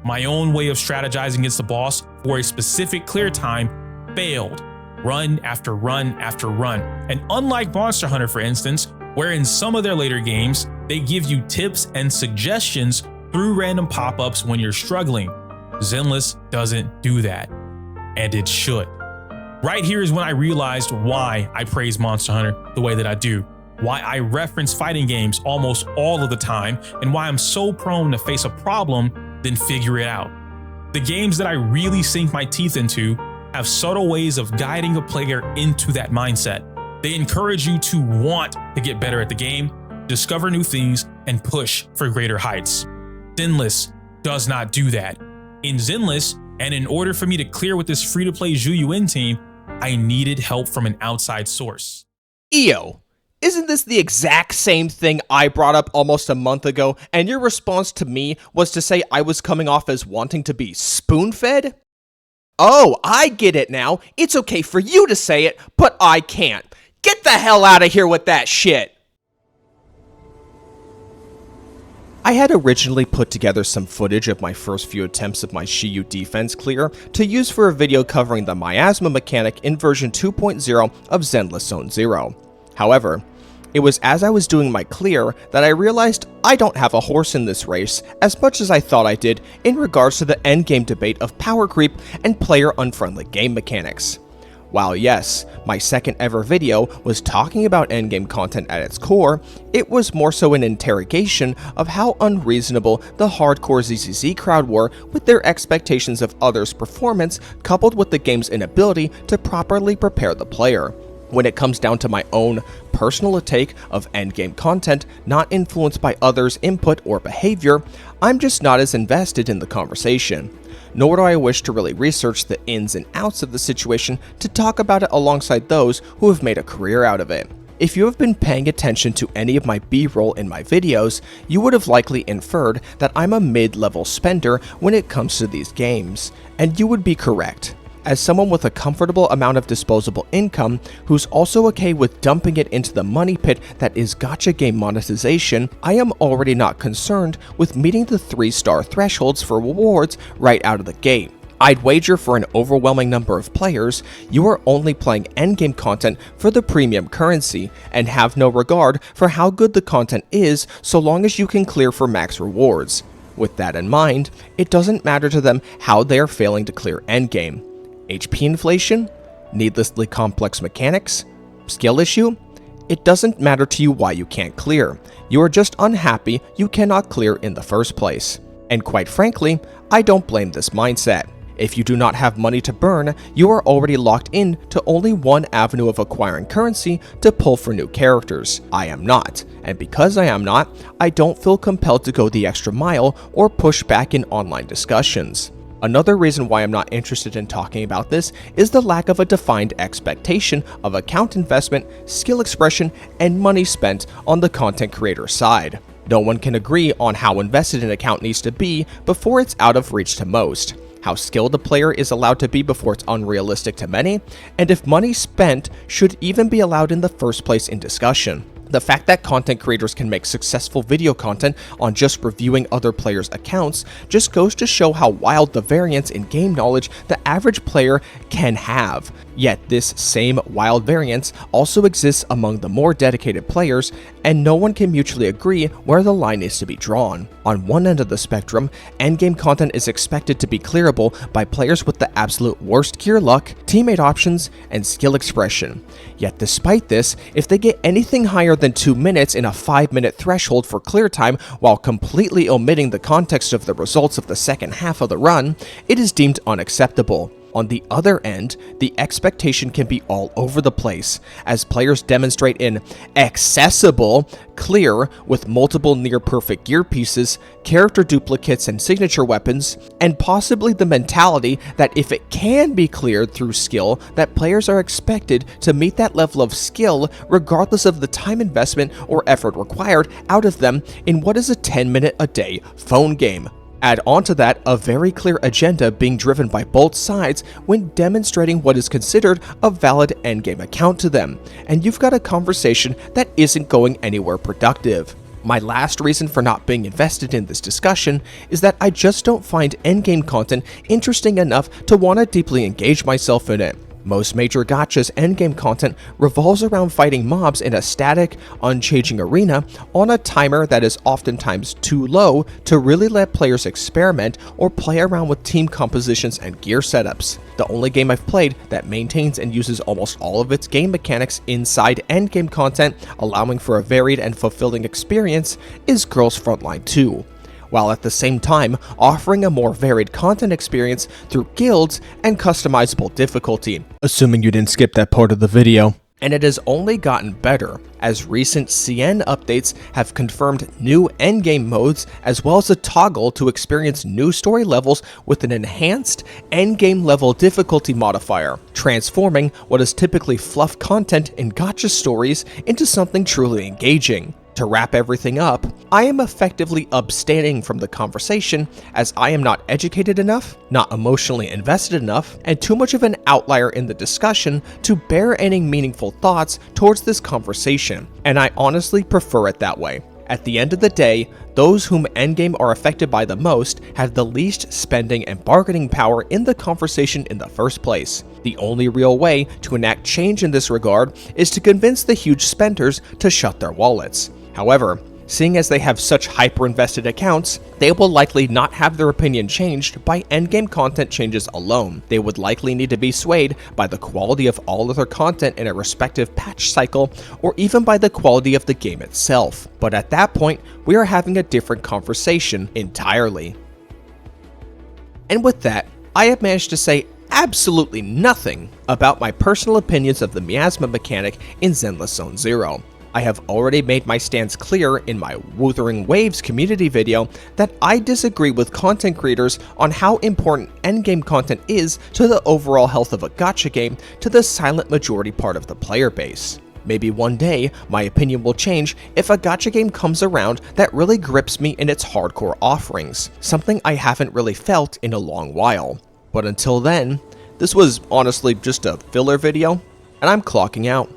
My own way of strategizing against the boss for a specific clear time failed. Run after run after run. And unlike Monster Hunter, for instance, where in some of their later games, they give you tips and suggestions through random pop-ups when you're struggling, Zenless doesn't do that. And it should. Right here is when I realized why I praise Monster Hunter the way that I do, why I reference fighting games almost all of the time, and why I'm so prone to face a problem, then figure it out. The games that I really sink my teeth into have subtle ways of guiding a player into that mindset. They encourage you to want to get better at the game, discover new things, and push for greater heights. Zenless does not do that. In Zenless, and in order for me to clear with this free-to-play Zhu team, I needed help from an outside source. EO, isn't this the exact same thing I brought up almost a month ago, and your response to me was to say I was coming off as wanting to be spoon-fed? Oh, I get it now. It's okay for you to say it, but I can't. Get the hell out of here with that shit! I had originally put together some footage of my first few attempts of my Shiyu defense clear to use for a video covering the Miasma mechanic in version 2.0 of Zenless Zone Zero. However, it was as I was doing my clear that I realized I don't have a horse in this race as much as I thought I did in regards to the endgame debate of power creep and player-unfriendly game mechanics. While yes, my second ever video was talking about endgame content at its core, it was more so an interrogation of how unreasonable the hardcore ZZZ crowd were with their expectations of others' performance coupled with the game's inability to properly prepare the player. When it comes down to my own personal take of endgame content not influenced by others' input or behavior, I'm just not as invested in the conversation. Nor do I wish to really research the ins and outs of the situation to talk about it alongside those who have made a career out of it. If you have been paying attention to any of my B-roll in my videos, you would have likely inferred that I'm a mid-level spender when it comes to these games, and you would be correct. As someone with a comfortable amount of disposable income who's also okay with dumping it into the money pit that is gacha game monetization, I am already not concerned with meeting the 3-star thresholds for rewards right out of the gate. I'd wager for an overwhelming number of players, you are only playing endgame content for the premium currency and have no regard for how good the content is so long as you can clear for max rewards. With that in mind, it doesn't matter to them how they are failing to clear endgame. HP inflation? Needlessly complex mechanics? Skill issue? It doesn't matter to you why you can't clear. You are just unhappy you cannot clear in the first place. And quite frankly, I don't blame this mindset. If you do not have money to burn, you are already locked in to only one avenue of acquiring currency to pull for new characters. I am not, and because I am not, I don't feel compelled to go the extra mile or push back in online discussions. Another reason why I'm not interested in talking about this is the lack of a defined expectation of account investment, skill expression, and money spent on the content creator side. No one can agree on how invested an account needs to be before it's out of reach to most, how skilled a player is allowed to be before it's unrealistic to many, and if money spent should even be allowed in the first place in discussion. The fact that content creators can make successful video content on just reviewing other players' accounts just goes to show how wild the variance in game knowledge the average player can have. Yet this same wild variance also exists among the more dedicated players, and no one can mutually agree where the line is to be drawn. On one end of the spectrum, endgame content is expected to be clearable by players with the absolute worst gear luck, teammate options, and skill expression. Yet despite this, if they get anything higher than 2 minutes in a 5-minute threshold for clear time while completely omitting the context of the results of the second half of the run, it is deemed unacceptable. On the other end, the expectation can be all over the place, as players demonstrate in accessible clear with multiple near-perfect gear pieces, character duplicates and signature weapons, and possibly the mentality that if it can be cleared through skill, that players are expected to meet that level of skill regardless of the time investment or effort required out of them in what is a 10-minute-a-day phone game. Add onto that a very clear agenda being driven by both sides when demonstrating what is considered a valid endgame account to them, and you've got a conversation that isn't going anywhere productive. My last reason for not being invested in this discussion is that I just don't find endgame content interesting enough to want to deeply engage myself in it. Most major gachas endgame content revolves around fighting mobs in a static, unchanging arena on a timer that is oftentimes too low to really let players experiment or play around with team compositions and gear setups. The only game I've played that maintains and uses almost all of its game mechanics inside endgame content, allowing for a varied and fulfilling experience, is Girls Frontline 2. While at the same time offering a more varied content experience through guilds and customizable difficulty, assuming you didn't skip that part of the video. And it has only gotten better, as recent CN updates have confirmed new endgame modes as well as a toggle to experience new story levels with an enhanced endgame level difficulty modifier, transforming what is typically fluff content in gacha stories into something truly engaging. To wrap everything up, I am effectively abstaining from the conversation as I am not educated enough, not emotionally invested enough, and too much of an outlier in the discussion to bear any meaningful thoughts towards this conversation, and I honestly prefer it that way. At the end of the day, those whom endgame are affected by the most have the least spending and bargaining power in the conversation in the first place. The only real way to enact change in this regard is to convince the huge spenders to shut their wallets. However, seeing as they have such hyper-invested accounts, they will likely not have their opinion changed by endgame content changes alone. They would likely need to be swayed by the quality of all other content in a respective patch cycle, or even by the quality of the game itself. But at that point, we are having a different conversation entirely. And with that, I have managed to say absolutely nothing about my personal opinions of the Miasma mechanic in Zenless Zone Zero. I have already made my stance clear in my Wuthering Waves community video that I disagree with content creators on how important endgame content is to the overall health of a gacha game to the silent majority part of the player base. Maybe one day, my opinion will change if a gacha game comes around that really grips me in its hardcore offerings, something I haven't really felt in a long while. But until then, this was honestly just a filler video, and I'm clocking out.